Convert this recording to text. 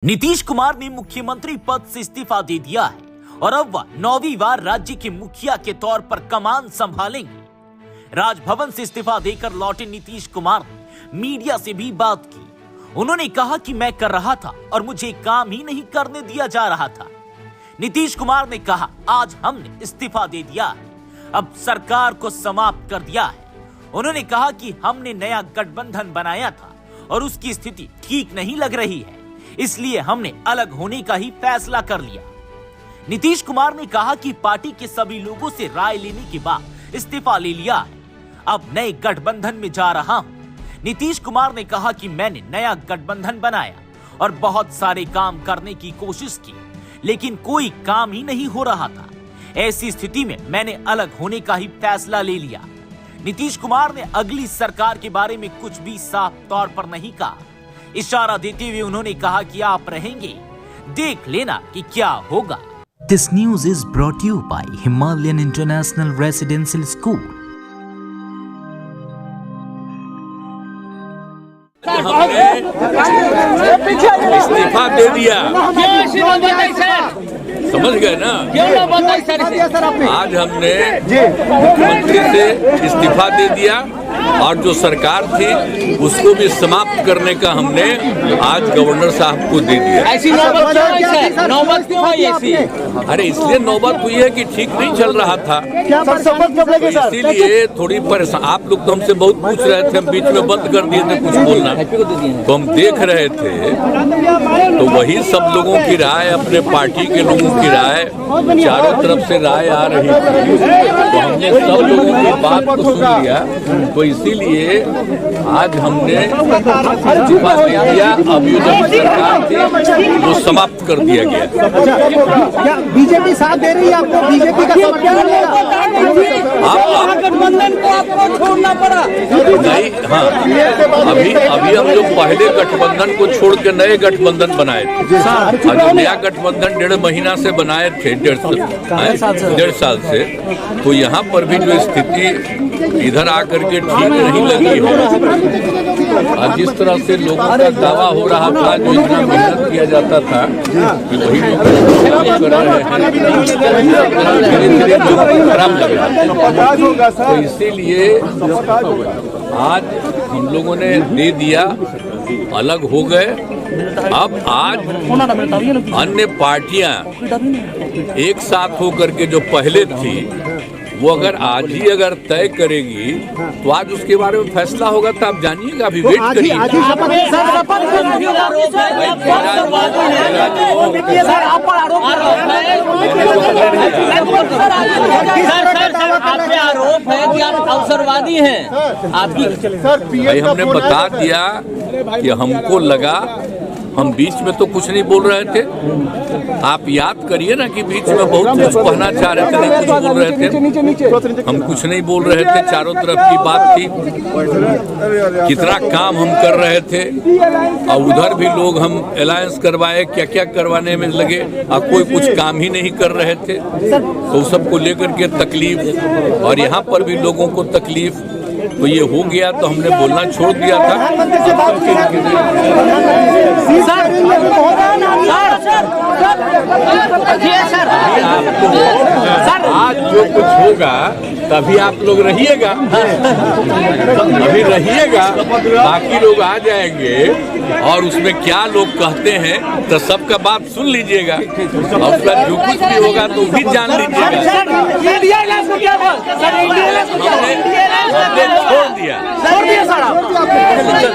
नीतीश कुमार ने मुख्यमंत्री पद से इस्तीफा दे दिया है और अब वह 9वीं बार राज्य के मुखिया के तौर पर कमान संभालेंगे। राजभवन से इस्तीफा देकर लौटे नीतीश कुमार ने मीडिया से भी बात की। उन्होंने कहा कि मैं कर रहा था और मुझे काम ही नहीं करने दिया जा रहा था। नीतीश कुमार ने कहा, आज हमने इस्तीफा दे दिया है, अब सरकार को समाप्त कर दिया है। उन्होंने कहा कि हमने नया गठबंधन बनाया था और उसकी स्थिति ठीक नहीं लग रही है, इसलिए हमने अलग होने का ही फैसला कर लिया। नीतीश कुमार ने कहा कि पार्टी के सभी लोगों से राय लेने के बाद इस्तीफा ले लिया है, अब नए गठबंधन में जा रहा हूं। नीतीश कुमार ने कहा कि मैंने नया गठबंधन बनाया और बहुत सारे काम करने की कोशिश की, लेकिन कोई काम ही नहीं हो रहा था। ऐसी स्थिति में मैंने अलग होने का ही फैसला ले लिया। नीतीश कुमार ने अगली सरकार के बारे में कुछ भी साफ तौर पर नहीं कहा। इशारा देते हुए उन्होंने कहा कि आप रहेंगे, देख लेना कि क्या होगा। This news is brought to you by Himalayan International Residential School. इस्तीफा दे दिया, समझ गए ना। आज हमने मुख्यमंत्री से इस्तीफा दे दिया और जो सरकार थी उसको भी समाप्त करने का हमने आज गवर्नर साहब को दे दिया। ऐसी नौबत क्यों हुई ऐसी? अरे इसलिए नौबत हुई है कि ठीक नहीं चल रहा था, तो इसीलिए थोड़ी परेशान। आप लोग तो हमसे बहुत पूछ रहे थे, हम बीच में बंद कर दिए थे कुछ बोलना, तो हम देख रहे थे। तो वही सब लोगों की राय, अपने पार्टी के लोगों की राय, चारों तरफ से राय आ रही थी, तो हमने सब लोगों की बात को सुन लिया। तो इसीलिए आज हमने इस्तीफा दे दिया। अब ये जो सरकार थी वो समाप्त कर दिया गया। क्या बीजेपी साथ दे रही है आपको? बीजेपी का गठबंधन को आपको छोड़ना पड़ा? नहीं, हाँ, अभी हम लोग पहले गठबंधन को छोड़ के नए गठबंधन बनाए थे। और जो नया गठबंधन 1.5 महीना से बनाए थे, 1.5 साल से, तो यहाँ पर भी जो स्थिति इधर आकर के ठीक नहीं लगी है। और जिस तरह से लोगों का दावा हो रहा था, जो इतना मेहनत किया जाता था कि वही धीरे-धीरे खराब लग रहा है। तो इसीलिए आज हम लोगों ने दे दिया, अलग हो गए। अब आज अन्य पार्टियां एक साथ होकर के जो पहले थी वो अगर आज ही अगर तय करेगी तो आज उसके बारे में फैसला होगा। तो आप जानिएगा, अभी वेट करिए। आरोप है कि आप अवसरवादी हैं। आपकी भाई हमने बता दिया कि हमको लगा, हम बीच में तो कुछ नहीं बोल रहे थे। आप याद करिए ना कि बीच में बहुत कुछ कहना चाह रहे थे, नहीं कुछ बोल रहे थे। हम कुछ नहीं बोल रहे थे, चारों तरफ की बात थी, कितना काम हम कर रहे थे। और उधर भी लोग हम अलायंस करवाए, क्या क्या करवाने में लगे, और कोई कुछ काम ही नहीं कर रहे थे। तो सबको लेकर के तकलीफ, और यहाँ पर भी लोगों को तकलीफ, तो ये हो गया तो हमने बोलना छोड़ दिया था। आज जो कुछ होगा तभी आप लोग रहिएगा, अभी रहिएगा, बाकी लोग आ जाएंगे और उसमें क्या लोग कहते हैं तो सबका बात सुन लीजिएगा, और उसका जो कुछ भी होगा तो भी जान लीजिएगा।